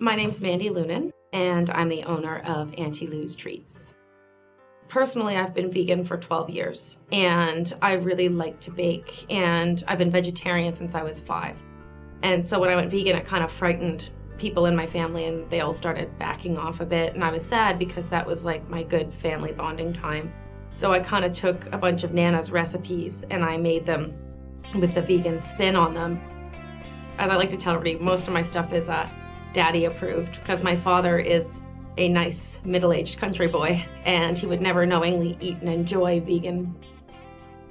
My name's Mandy Loonan, and I'm the owner of Auntie Loo's Treats. Personally, I've been vegan for 12 years, and I really like to bake, and I've been vegetarian since I was 5. And so when I went vegan, it kind of frightened people in my family, and they all started backing off a bit, and I was sad because that was like my good family bonding time. So I kind of took a bunch of Nana's recipes, and I made them with the vegan spin on them. As I like to tell everybody, most of my stuff is daddy approved, because my father is a nice middle-aged country boy, and he would never knowingly eat and enjoy vegan.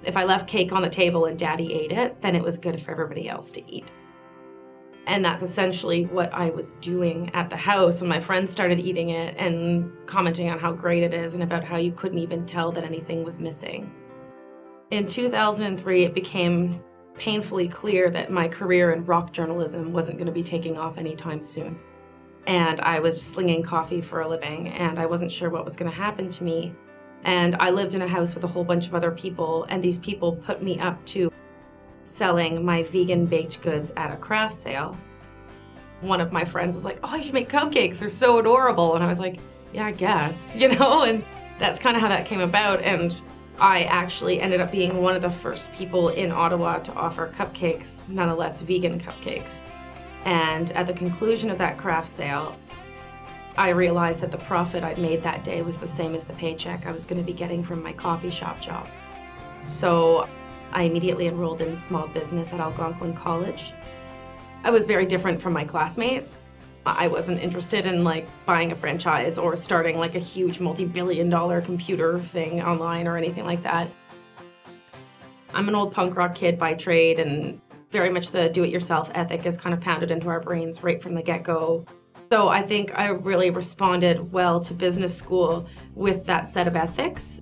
If I left cake on the table and daddy ate it, then it was good for everybody else to eat. And that's essentially what I was doing at the house when my friends started eating it and commenting on how great it is and about how you couldn't even tell that anything was missing. In 2003, it became painfully clear that my career in rock journalism wasn't going to be taking off anytime soon. And I was slinging coffee for a living, and I wasn't sure what was going to happen to me. And I lived in a house with a whole bunch of other people, and these people put me up to selling my vegan baked goods at a craft sale. One of my friends was like, "Oh, you should make cupcakes, they're so adorable." And I was like, "Yeah, I guess," you know? And that's kind of how that came about. And I actually ended up being one of the first people in Ottawa to offer cupcakes, nonetheless vegan cupcakes. And at the conclusion of that craft sale, I realized that the profit I'd made that day was the same as the paycheck I was going to be getting from my coffee shop job. So I immediately enrolled in small business at Algonquin College. I was very different from my classmates. I wasn't interested in buying a franchise or starting a huge multi-billion-dollar computer thing online or anything like that. I'm an old punk rock kid by trade, and very much the do-it-yourself ethic is kind of pounded into our brains right from the get-go. So I think I really responded well to business school with that set of ethics.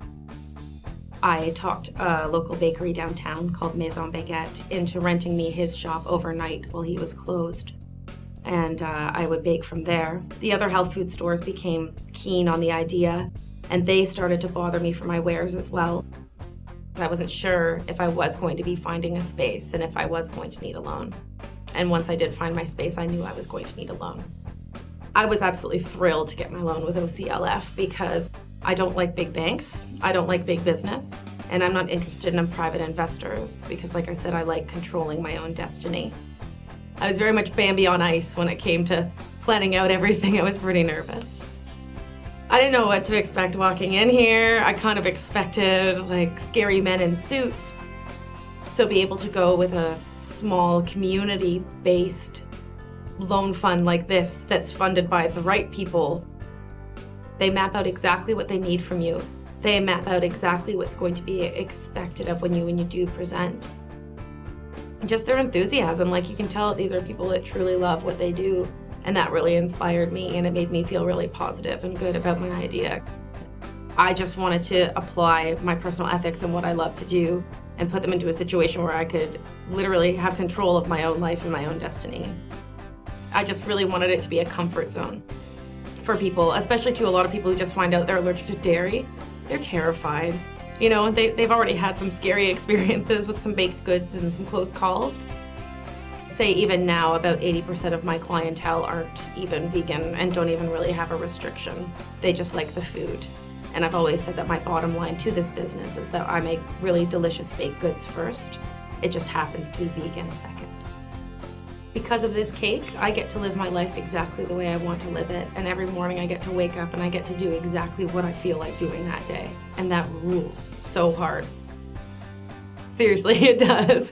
I talked a local bakery downtown called Maison Baguette into renting me his shop overnight while he was closed. And I would bake from there. The other health food stores became keen on the idea, and they started to bother me for my wares as well. I wasn't sure if I was going to be finding a space and if I was going to need a loan. And once I did find my space, I knew I was going to need a loan. I was absolutely thrilled to get my loan with OCLF because I don't like big banks, I don't like big business, and I'm not interested in private investors because, like I said, I like controlling my own destiny. I was very much Bambi on ice when it came to planning out everything. I was pretty nervous. I didn't know what to expect walking in here. I kind of expected scary men in suits. So be able to go with a small community-based loan fund like this that's funded by the right people. They map out exactly what they need from you. They map out exactly what's going to be expected of when you do present. Just their enthusiasm, you can tell these are people that truly love what they do, and that really inspired me, and it made me feel really positive and good about my idea. I just wanted to apply my personal ethics and what I love to do and put them into a situation where I could literally have control of my own life and my own destiny. I just really wanted it to be a comfort zone for people, especially to a lot of people who just find out they're allergic to dairy. They're terrified. You know, they've already had some scary experiences with some baked goods and some close calls. Say even now, about 80% of my clientele aren't even vegan and don't even really have a restriction. They just like the food. And I've always said that my bottom line to this business is that I make really delicious baked goods first. It just happens to be vegan second. Because of this cake, I get to live my life exactly the way I want to live it, and every morning I get to wake up and I get to do exactly what I feel like doing that day. And that rules so hard. Seriously, it does.